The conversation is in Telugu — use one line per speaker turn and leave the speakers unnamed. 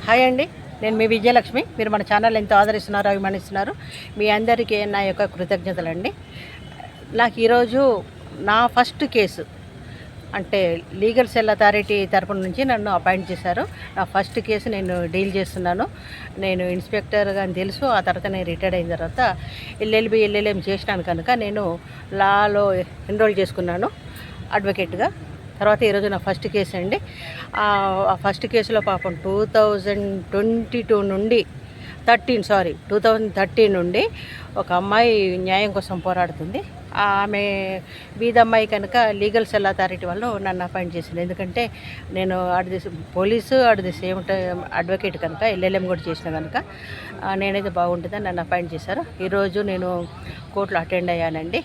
హాయ్ అండి, నేను మీ విజయలక్ష్మి. మీరు మన ఛానల్ ఎంతో ఆదరిస్తున్నారు, అభిమానిస్తున్నారు. మీ అందరికీ నా యొక్క కృతజ్ఞతలండి. నాకు ఈరోజు నా ఫస్ట్ కేసు అంటే లీగల్ సెల్ అథారిటీ తరపు నుంచి నన్ను అపాయింట్ చేశారు. నా ఫస్ట్ కేసు నేను డీల్ చేస్తున్నాను. నేను ఇన్స్పెక్టర్గా అని తెలుసు. ఆ తర్వాత నేను రిటైర్డ్ అయిన తర్వాత ఎల్ఎల్బి ఎల్ఎల్ఎం చేసినాను కనుక నేను లాలో ఎన్రోల్ చేసుకున్నాను అడ్వకేట్గా. తర్వాత ఈరోజు నా ఫస్ట్ కేసు అండి. ఆ ఫస్ట్ కేసులో పాపం 2022 నుండి 2013 నుండి ఒక అమ్మాయి న్యాయం కోసం పోరాడుతుంది. ఆమె బీదమ్మాయి కనుక లీగల్ సెల్ అథారిటీ వాళ్ళు నన్ను అపాయింట్ చేసింది. ఎందుకంటే నేను police the same time advocate కనుక ఎల్ఎల్ఎం కూడా చేసిన కనుక నేనైతే బాగుంటుందని నన్ను అపాయింట్ చేశారు. ఈరోజు నేను కోర్టులో అటెండ్ అయ్యానండి.